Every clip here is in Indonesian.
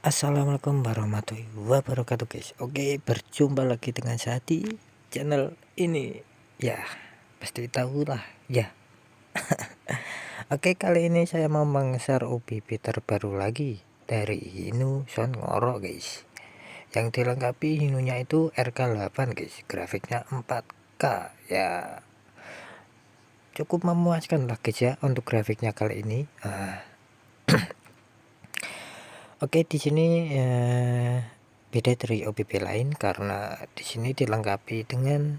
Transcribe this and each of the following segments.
Assalamualaikum warahmatullahi wabarakatuh guys. Oke, berjumpa lagi dengan saya di channel ini. Ya, pasti tahu lah ya. Oke, kali ini saya mau meng-share OBB terbaru lagi dari Hino Sonngoro guys, yang dilengkapi Hinonya itu RK8 guys, grafiknya 4K ya, cukup memuaskan lah guys ya untuk grafiknya kali ini. Oke, di sini beda dari OBB lain karena di sini dilengkapi dengan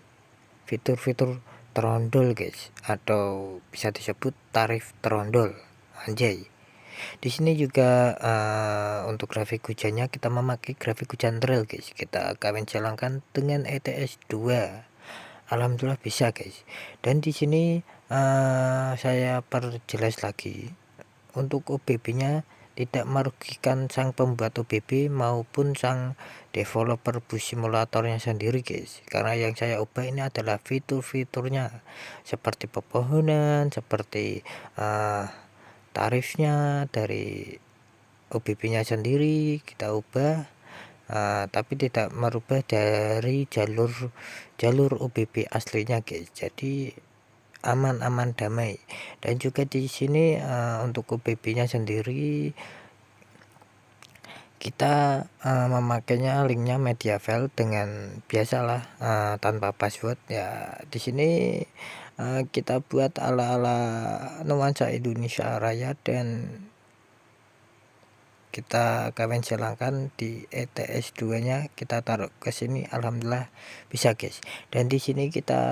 fitur-fitur trondol guys, atau bisa disebut tarif trondol. Anjay. Di sini juga untuk grafik hujannya kita memakai grafik hujan trail guys. Kita kawin jalankan dengan ETS 2. Alhamdulillah bisa guys. Dan di sini saya perjelas lagi, untuk OBB-nya tidak merugikan sang pembuat OBB maupun sang developer bus simulatornya sendiri guys, karena yang saya ubah ini adalah fitur-fiturnya seperti pepohonan, seperti tarifnya dari OBB-nya sendiri kita ubah, tapi tidak merubah dari jalur OBB aslinya guys. Jadi aman-aman damai. Dan juga di sini untuk OBB-nya sendiri kita memakainya linknya media file dengan biasalah, tanpa password ya. Di sini kita buat ala-ala nuansa Indonesia Raya dan kita kawin silangkan di ETS 2 nya kita taruh ke sini. Alhamdulillah bisa guys. Dan di sini kita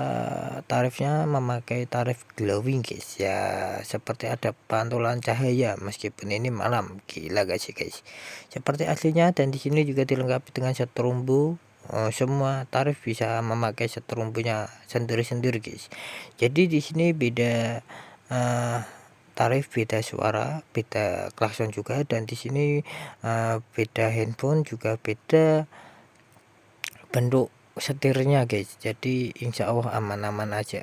tarifnya memakai tarif glowing guys ya, seperti ada pantulan cahaya meskipun ini malam. Gila guys seperti aslinya. Dan di sini juga dilengkapi dengan setrumbu. Semua tarif bisa memakai setrumbunya sendiri-sendiri guys. Jadi di sini beda tarif, beda suara, beda klakson juga. Dan di sini beda handphone, juga beda bentuk setirnya guys. Jadi insya Allah aman-aman aja.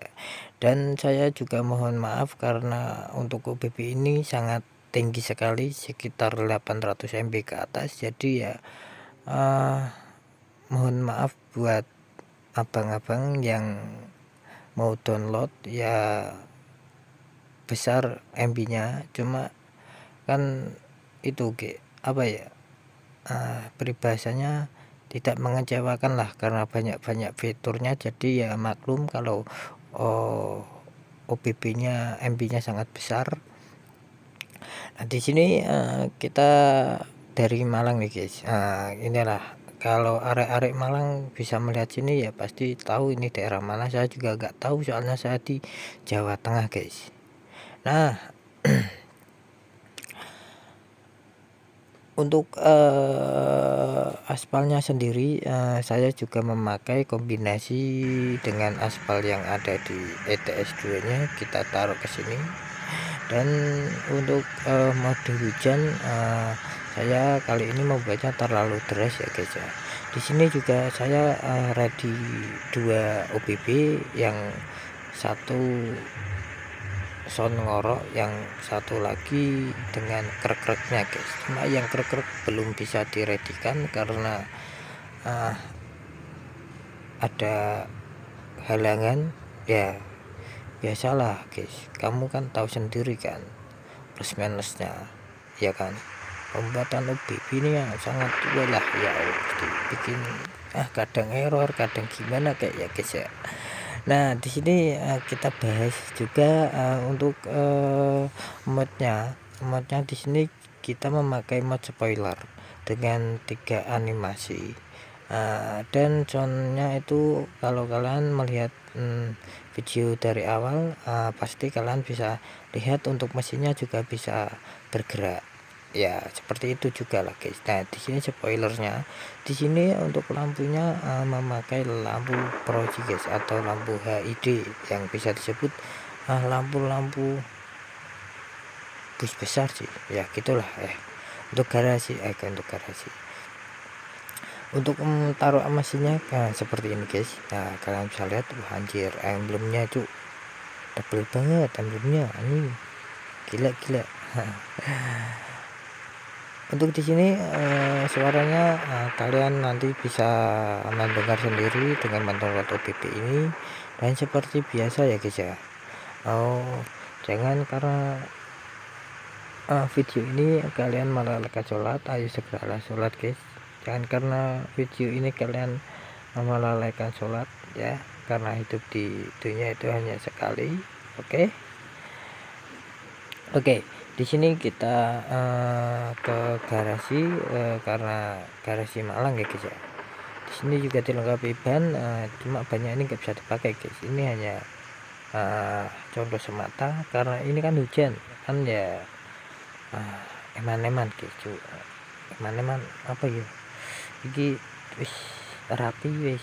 Dan saya juga mohon maaf karena untuk OBB ini sangat tinggi sekali, sekitar 800 MB ke atas. Jadi ya mohon maaf buat abang-abang yang mau download ya, besar MB-nya, cuma kan itu apa ya, peribahasanya tidak mengecewakan lah karena banyak fiturnya. Jadi ya maklum kalau OBB-nya MB-nya sangat besar. Nah, di sini kita dari Malang nih guys. Inilah, kalau arek-arek Malang bisa melihat sini ya pasti tahu ini daerah mana. Saya juga nggak tahu soalnya saya di Jawa Tengah guys. Nah, untuk aspalnya sendiri saya juga memakai kombinasi dengan aspal yang ada di ETS 2 nya kita taruh ke sini. Dan untuk mode hujan saya kali ini membuatnya terlalu deras ya guys ya. Di sini juga saya ready 2 OBB, yang satu Sonngoro, yang satu lagi dengan krek-kreknya guys. Cuma yang krek-krek belum bisa diredikan karena ada halangan ya. Biasalah guys, kamu kan tahu sendiri kan plus minusnya ya kan. Pembuatan OBB ini yang sangat tua lah ya, bikin kadang error, kadang gimana kayak ya guys ya. Nah, di sini kita bahas juga untuk modnya di sini kita memakai mod spoiler dengan 3 animasi. Dan soundnya itu kalau kalian melihat video dari awal pasti kalian bisa lihat untuk mesinnya juga bisa bergerak ya, seperti itu juga lah guys. Nah, di sini spoilernya, di sini untuk lampunya memakai lampu proji guys, atau lampu HID yang bisa disebut lampu-lampu bus besar sih ya, gitulah untuk garasi untuk garasi. Untuk taruh mesinnya seperti ini guys. Nah, kalian bisa lihat, anjir emblemnya itu tebel banget emblemnya, ini gila Untuk di sini suaranya kalian nanti bisa mendengar sendiri dengan mendownload OBB ini, dan seperti biasa ya guys ya. Jangan karena video ini kalian melalaikan sholat, ayo segeralah sholat guys. Jangan karena video ini kalian melalaikan sholat ya, karena hidup di dunia itu hanya sekali. Oke, di sini kita ke garasi, karena garasi Malang ya guys ya. Di sini juga dilengkapi ban, cuma bannya ini nggak bisa dipakai guys. Ini hanya contoh semata, karena ini kan hujan kan ya. Eman-eman guys, eman-eman apa ya, iki wis rapi wis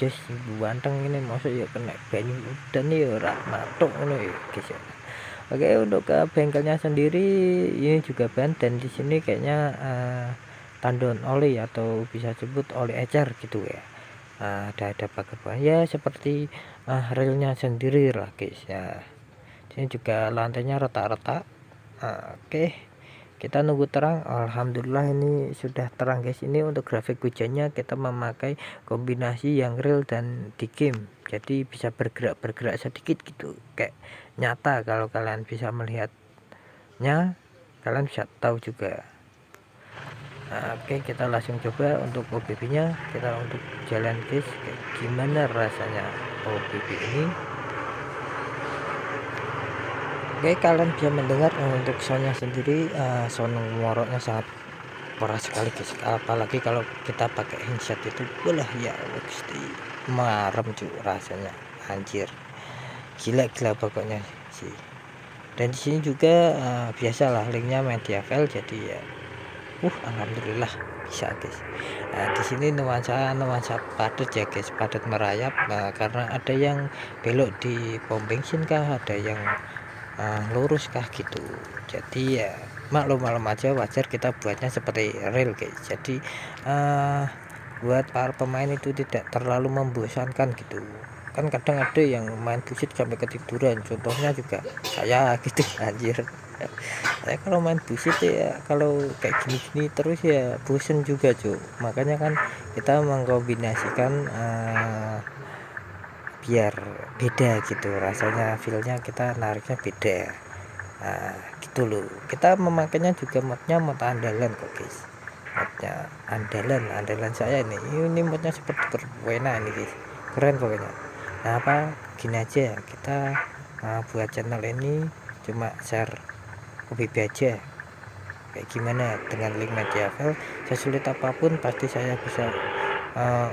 jos buanteng ini, masuk ya kena banyu udan ya ora matuk ngono ya guys ya. Oke, untuk ke bengkelnya sendiri ini juga ban, dan di sini kayaknya tandon oli atau bisa sebut oli ecer gitu ya. Ada pagar bawah ya, seperti relnya sendiri lah guys ya. Ini juga lantainya retak-retak. Oke, kita nunggu terang. Alhamdulillah ini sudah terang guys. Ini untuk grafik hujannya kita memakai kombinasi yang real dan di game, jadi bisa bergerak sedikit gitu, kayak nyata. Kalau kalian bisa melihatnya, kalian bisa tahu juga. Oke, kita langsung coba untuk OBB nya. Kita untuk jalan guys, kayak gimana rasanya OBB ini. Oke, kalian bisa mendengar untuk soundnya sendiri, sound ngoroknya sangat parah sekali guys. Apalagi kalau kita pakai headset itu, bolah ya pasti marem cuy rasanya, anjir, gila pokoknya sih. Dan di sini juga biasalah linknya media file, jadi ya alhamdulillah bisa guys. Di sini nuansa padat ya guys, padat merayap, karena ada yang belok di pom bensin kah, ada yang lurus kah gitu. Jadi ya maklum aja, wajar kita buatnya seperti real guys. Jadi buat para pemain itu tidak terlalu membosankan gitu kan. Kadang ada yang main busit sampai ketiduran, contohnya juga saya gitu anjir. Saya kalau main busit ya, kalau kayak gini terus ya bosen juga cuy. Makanya kan kita mengkombinasikan biar beda gitu rasanya, feelnya kita nariknya beda. Gitu loh. Kita memakainya juga modnya mod andalan kok guys, modnya andalan saya ini modnya seperti perwena ini guys, keren pokoknya. Gini aja, kita buat channel ini cuma share OBB aja, kayak gimana dengan link media file. Sesulit apapun pasti saya bisa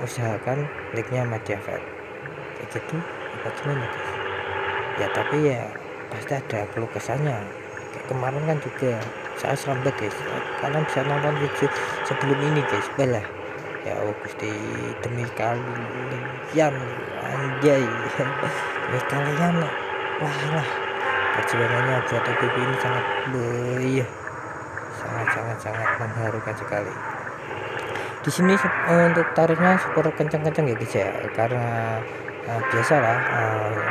usahakan linknya media file kayak gitu. Apa gimana guys ya, tapi ya pasti ada keluh kesahnya. Kayak kemarin kan juga saya serambat guys, kalian bisa nonton video sebelum ini guys. Balah ya Gusti, demi kalian anjay demi kalian lah perjuangannya buat OBB ini sangat sangat mengharukan sekali. Di sini untuk tarifnya super kencang-kencang ya guys ya, karena biasalah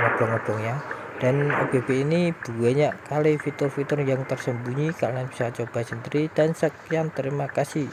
ngobrol-ngobrolnya. Dan OBB ini banyak kali fitur-fitur yang tersembunyi, kalian bisa coba sendiri. Dan sekian, terima kasih.